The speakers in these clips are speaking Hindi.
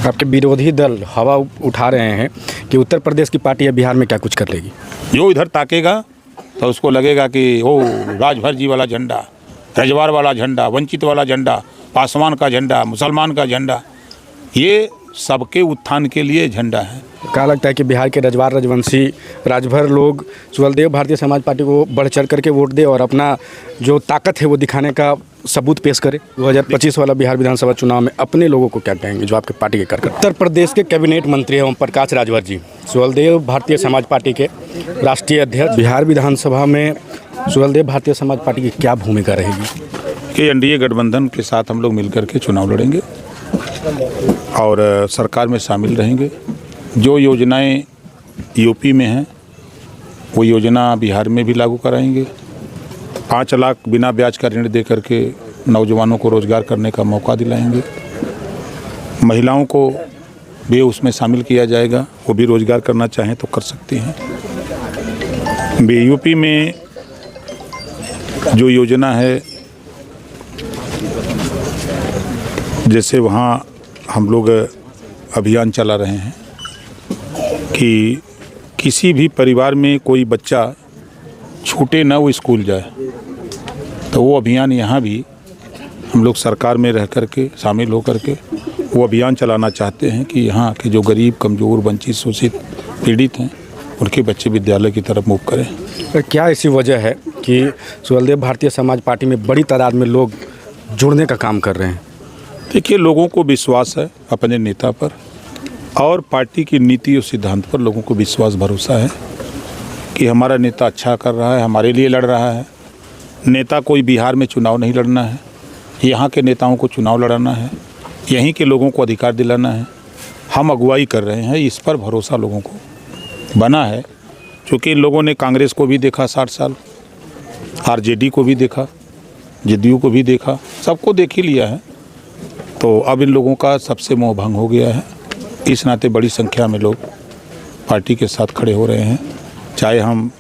आपके विरोधी दल हवा उठा रहे हैं कि उत्तर प्रदेश की पार्टी अब बिहार में क्या कुछ कर लेगी। जो इधर ताकेगा तो उसको लगेगा कि ओ राजभर जी वाला झंडा, रजवार वाला झंडा, वंचित वाला झंडा, पासवान का झंडा, मुसलमान का झंडा, ये सबके उत्थान के लिए झंडा है। क्या लगता है कि बिहार के रजवार रजवंशी राजभर लोग सुहलदेव भारतीय समाज पार्टी को बढ़ चढ़ करके वोट दे और अपना जो ताकत है वो दिखाने का सबूत पेश करे 2025 वाला बिहार विधानसभा चुनाव में अपने लोगों को क्या कहेंगे जो आपके पार्टी के कार्यकर्ता। उत्तर प्रदेश के कैबिनेट मंत्री हैं ओम प्रकाश राजभर जी, सुहलदेव भारतीय समाज पार्टी के राष्ट्रीय अध्यक्ष, बिहार विधानसभा में सुहलदेव भारतीय समाज पार्टी की क्या भूमिका रहेगी? कि एनडीए गठबंधन के साथ हम लोग मिलकर के चुनाव लड़ेंगे और सरकार में शामिल रहेंगे। जो योजनाएं यूपी में हैं वो योजना बिहार में भी लागू कराएंगे। 5 लाख बिना ब्याज का ऋण दे करके नौजवानों को रोज़गार करने का मौका दिलाएंगे। महिलाओं को भी उसमें शामिल किया जाएगा, वो भी रोज़गार करना चाहें तो कर सकती हैं। यूपी में जो योजना है, जैसे वहाँ हम लोग अभियान चला रहे हैं कि किसी भी परिवार में कोई बच्चा छूटे ना, वो स्कूल जाए, तो वो अभियान यहाँ भी हम लोग सरकार में रह कर के शामिल हो कर के वो अभियान चलाना चाहते हैं कि यहाँ के जो गरीब, कमज़ोर, वंचित, शोषित, पीड़ित हैं उनके बच्चे विद्यालय की तरफ मूव करें। क्या ऐसी वजह है कि सुहलदेव भारतीय समाज पार्टी में बड़ी तादाद में लोग जुड़ने का काम कर रहे हैं? देखिए, लोगों को विश्वास है अपने नेता पर और पार्टी की नीति और सिद्धांत पर लोगों को विश्वास भरोसा है कि हमारा नेता अच्छा कर रहा है, हमारे लिए लड़ रहा है। नेता कोई बिहार में चुनाव नहीं लड़ना है, यहाँ के नेताओं को चुनाव लड़ाना है, यहीं के लोगों को अधिकार दिलाना है। हम अगुवाई कर रहे हैं, इस पर भरोसा लोगों को बना है। क्योंकि इन लोगों ने कांग्रेस को भी देखा 60 साल, आरजेडी को भी देखा, जेडीयू को भी देखा, सबको देख ही लिया है। तो अब इन लोगों का सबसे मोह भंग हो गया है। इस नाते बड़ी संख्या में लोग पार्टी के साथ खड़े हो रहे हैं। चाहे हम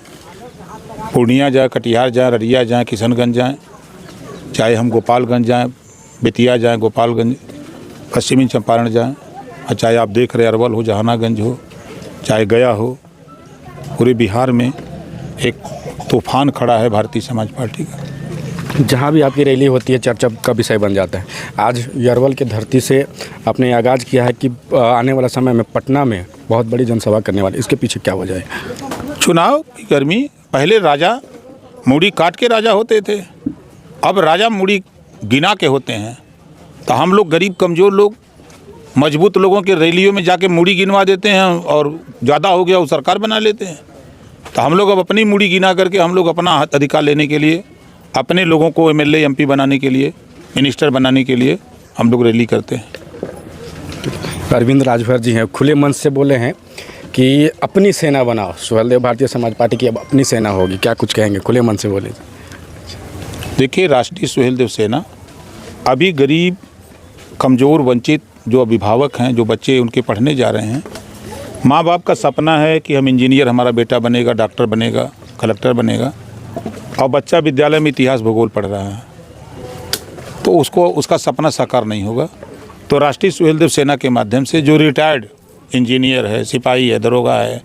पूर्णिया जाए, कटिहार जाए, ररिया जाए, किशनगंज जाएं, चाहे हम गोपालगंज जाएं, बेतिया जाएं, गोपालगंज, पश्चिमी चंपारण जाएं, और चाहे आप देख रहे अरवल हो, जहानागंज हो, चाहे गया हो, पूरे बिहार में एक तूफान खड़ा है भारतीय समाज पार्टी का। जहाँ भी आपकी रैली होती है चर्चा का विषय बन जाता है। आज अरवल की धरती से आपने आगाज़ किया है कि आने वाला समय में पटना में बहुत बड़ी जनसभा करने वाले, इसके पीछे क्या वजह है? चुनाव की गर्मी। पहले राजा मूड़ी काट के राजा होते थे, अब राजा मूड़ी गिना के होते हैं। तो हम लोग गरीब कमज़ोर लोग मजबूत लोगों के रैलियों में जाके मूड़ी गिनवा देते हैं और ज़्यादा हो गया वो सरकार बना लेते हैं। तो हम लोग अब अपनी मूड़ी गिना करके हम लोग अपना अधिकार लेने के लिए, अपने लोगों को एमएलए एमपी बनाने के लिए, मिनिस्टर बनाने के लिए हम लोग रैली करते हैं। अरविंद राजभर जी हैं, खुले मन से बोले हैं कि अपनी सेना बनाओ, सुहलदेव भारतीय समाज पार्टी की अब अपनी सेना होगी, क्या कुछ कहेंगे? खुले मन से बोले। देखिए, राष्ट्रीय सुहेलदेव सेना अभी गरीब, कमज़ोर, वंचित जो अभिभावक हैं, जो बच्चे उनके पढ़ने जा रहे हैं, माँ बाप का सपना है कि हम इंजीनियर, हमारा बेटा बनेगा, डॉक्टर बनेगा, कलेक्टर बनेगा, और बच्चा विद्यालय में इतिहास भूगोल पढ़ रहा है, तो उसका सपना साकार नहीं होगा। तो राष्ट्रीय सुहेलदेव सेना के माध्यम से जो रिटायर्ड इंजीनियर है, सिपाही है, दरोगा है,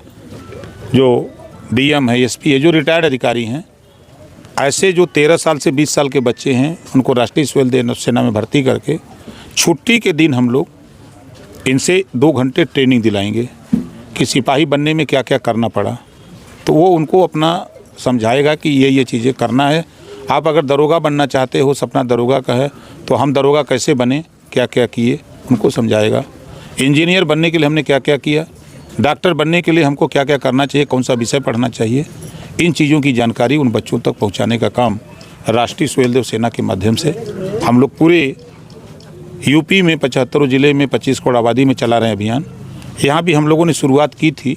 जो डीएम है, एसपी है, जो रिटायर्ड अधिकारी हैं, ऐसे जो 13 साल से 20 साल के बच्चे हैं, उनको राष्ट्रीय सुहेलदेव सेना में भर्ती करके छुट्टी के दिन हम लोग इनसे 2 घंटे ट्रेनिंग दिलाएंगे कि सिपाही बनने में क्या क्या करना पड़ा। तो वो उनको अपना समझाएगा कि ये चीज़ें करना है। आप अगर दरोगा बनना चाहते हो, सपना दरोगा का है, तो हम दरोगा कैसे बने, क्या क्या किए, उनको समझाएगा। इंजीनियर बनने के लिए हमने क्या क्या किया, डॉक्टर बनने के लिए हमको क्या क्या करना चाहिए, कौन सा विषय पढ़ना चाहिए, इन चीज़ों की जानकारी उन बच्चों तक पहुंचाने का काम राष्ट्रीय सुहेलदेव सेना के माध्यम से हम लोग पूरे यूपी में 75 ज़िले में 25 करोड़ आबादी में चला रहे हैं अभियान। यहाँ भी हम लोगों ने शुरुआत की थी,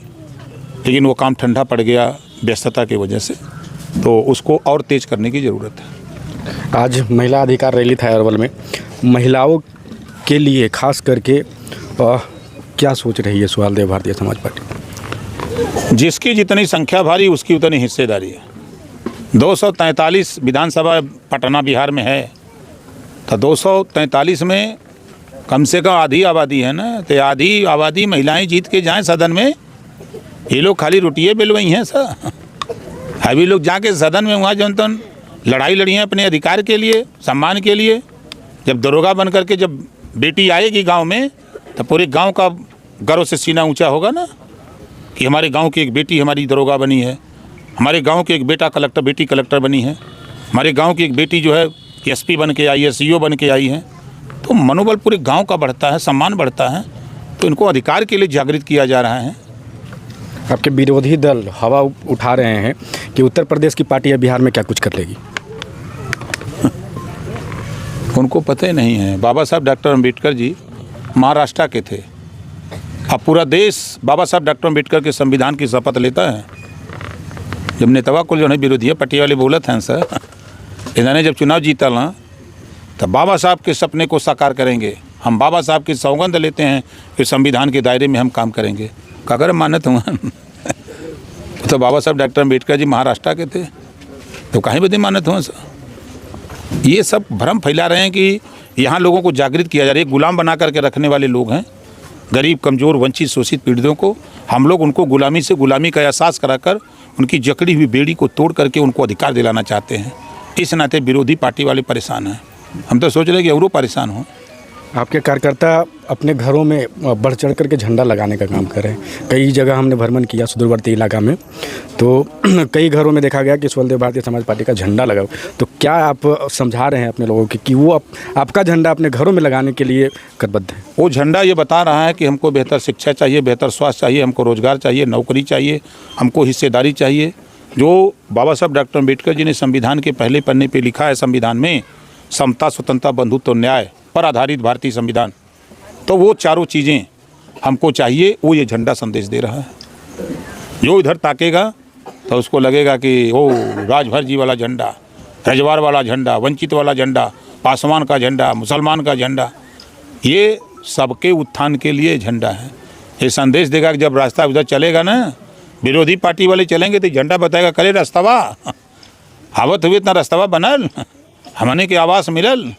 लेकिन वो काम ठंडा पड़ गया व्यस्तता की वजह से, तो उसको और तेज़ करने की ज़रूरत है। आज महिला अधिकार रैली था अरवल में, महिलाओं के लिए खास करके क्या सोच रही है सुहलदेव भारतीय समाज पार्टी? जिसकी जितनी संख्या भारी उसकी उतनी हिस्सेदारी है। 243 विधानसभा पटना बिहार में है, तो 243 में कम से कम आधी आबादी है ना, तो आधी आबादी महिलाएं जीत के जाएं सदन में। ये लोग खाली रोटियाँ बेलवाई हैं सर। अभी लोग जाके सदन में वहाँ जो तन लड़ाई लड़ी हैं अपने अधिकार के लिए, सम्मान के लिए। जब दरोगा बन करके जब बेटी आएगी गांव में, तो पूरे गांव का गर्व से सीना ऊंचा होगा ना कि हमारे गांव की एक बेटी हमारी दरोगा बनी है, हमारे गांव की एक बेटी कलेक्टर बनी है, हमारे गांव की एक बेटी जो है एसपी बन के आई है, सीईओ बन के आई है। तो मनोबल पूरे गांव का बढ़ता है, सम्मान बढ़ता है। तो इनको अधिकार के लिए जागृत किया जा रहा है। आपके विरोधी दल हवा उठा रहे हैं कि उत्तर प्रदेश की पार्टी बिहार में क्या कुछ कर लेगी। उनको पता ही नहीं है। बाबा साहब डॉक्टर अम्बेडकर जी महाराष्ट्र के थे। अब पूरा देश बाबा साहब डॉक्टर अम्बेडकर के संविधान की शपथ लेता है। जब नेतवा को जो है विरोधी पार्टी वाले बोलत हैं सर, इन्होंने जब चुनाव जीता ना, तो बाबा साहब के सपने को साकार करेंगे। हम बाबा साहब की सौगंध लेते हैं कि संविधान के दायरे में हम काम करेंगे। कागर मानत हुआ तो बाबा साहब डॉक्टर अम्बेडकर जी महाराष्ट्र के थे, तो कहीं बदे मानत हुआ सर। ये सब भ्रम फैला रहे हैं कि यहाँ लोगों को जागृत किया जा रहा है। गुलाम बना करके रखने वाले लोग हैं, गरीब, कमज़ोर, वंचित, शोषित पीड़ितों को। हम लोग उनको गुलामी से गुलामी का एहसास कराकर उनकी जकड़ी हुई बेड़ी को तोड़ करके उनको अधिकार दिलाना चाहते हैं। इस नाते विरोधी पार्टी वाले परेशान हैं। हम तो सोच रहे हैं कि औरों परेशान हों। आपके कार्यकर्ता अपने घरों में बढ़ चढ़ करके झंडा लगाने का काम कर रहे हैं। कई जगह हमने भ्रमण किया सुदूरवर्ती इलाका में, तो कई घरों में देखा गया कि सुहेलदेव भारतीय समाज पार्टी का झंडा लगा। तो क्या आप समझा रहे हैं अपने लोगों को कि वो आपका झंडा अपने घरों में लगाने के लिए करबद्ध है? वो झंडा ये बता रहा है कि हमको बेहतर शिक्षा चाहिए, बेहतर स्वास्थ्य चाहिए, हमको रोजगार चाहिए, नौकरी चाहिए, हमको हिस्सेदारी चाहिए। जो बाबा साहब डॉक्टर अम्बेडकर जी ने संविधान के पहले पन्ने पे लिखा है, संविधान में समता, स्वतंत्रता, बंधुत्व, न्याय पर आधारित भारतीय संविधान, तो वो चारों चीज़ें हमको चाहिए। वो ये झंडा संदेश दे रहा है। जो इधर ताकेगा तो उसको लगेगा कि ओ राजभर जी वाला झंडा, रजवार वाला झंडा, वंचित वाला झंडा, पासवान का झंडा, मुसलमान का झंडा, ये सबके उत्थान के लिए झंडा है। ये संदेश देगा कि जब रास्ता उधर चलेगा ना, विरोधी पार्टी वाले चलेंगे तो झंडा बताएगा, करे रास्तवा आवत हुए इतना रास्तवा बनल, हमने के आवास मिलल,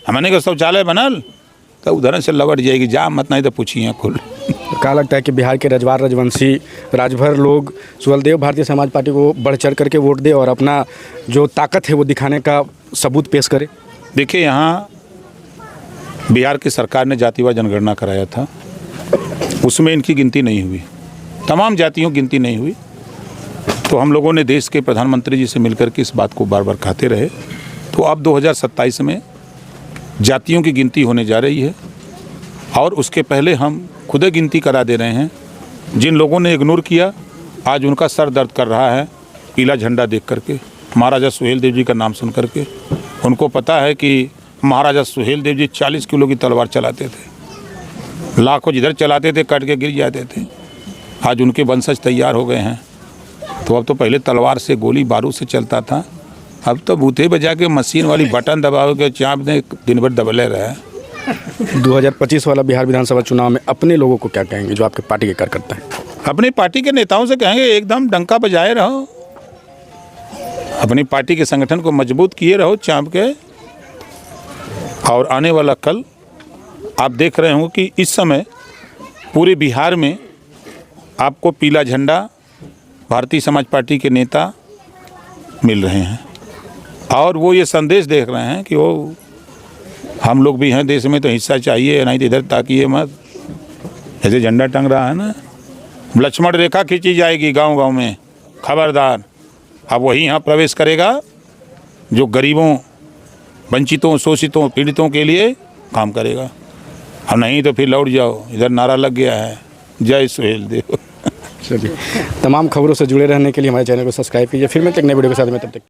हमने के शौचालय बनल, तो उधर से लौट जाएगी। जा मत नहीं तो पूछिए खुल। क्या लगता है कि बिहार के रजवार रजवंशी राजभर लोग सुहेलदेव भारतीय समाज पार्टी को बढ़ चढ़ करके वोट दे और अपना जो ताकत है वो दिखाने का सबूत पेश करे? देखिए, यहाँ बिहार की सरकार ने जातिवार जनगणना कराया था, उसमें इनकी गिनती नहीं हुई, तमाम जातियों की गिनती नहीं हुई। तो हम लोगों ने देश के प्रधानमंत्री जी से मिलकर के इस बात को बार बार कहते रहे। तो अब 2027 में जातियों की गिनती होने जा रही है और उसके पहले हम खुद गिनती करा दे रहे हैं। जिन लोगों ने इग्नोर किया, आज उनका सर दर्द कर रहा है पीला झंडा देख करके, महाराजा सुहेलदेव जी का नाम सुन करके। उनको पता है कि महाराजा सुहेलदेव जी 40 किलो की तलवार चलाते थे, लाखों जिधर चलाते थे कट के गिर जाते थे। आज उनके वंशज तैयार हो गए हैं। तो अब तो पहले तलवार से, गोली बारूद से चलता था, अब तो बूथे बजा के मशीन वाली बटन दबाओ के चाँप ने दिन भर दबले रहे। 2025 वाला बिहार विधानसभा चुनाव में अपने लोगों को क्या कहेंगे जो आपके पार्टी के कार्यकर्ता हैं? अपनी पार्टी के नेताओं से कहेंगे एकदम डंका बजाए रहो, अपनी पार्टी के संगठन को मजबूत किए रहो चाँप के। और आने वाला कल आप देख रहे हो कि इस समय पूरे बिहार में आपको पीला झंडा भारतीय समाज पार्टी के नेता मिल रहे हैं और वो ये संदेश देख रहे हैं कि वो हम लोग भी हैं देश में, तो हिस्सा चाहिए, नहीं तो इधर ताकिए मत। ऐसे झंडा टंग रहा है ना, लक्ष्मण रेखा खींची जाएगी गांव गांव में, खबरदार। अब वही यहाँ प्रवेश करेगा जो गरीबों, वंचितों, शोषितों, पीड़ितों के लिए काम करेगा। अब नहीं तो फिर लौट जाओ, इधर नारा लग गया है, जय सुहेलदेव। चलिए, तमाम खबरों से जुड़े रहने के लिए हमारे चैनल को सब्सक्राइब कीजिए। फिर मिलते हैं एक नए वीडियो के साथ में, तब तक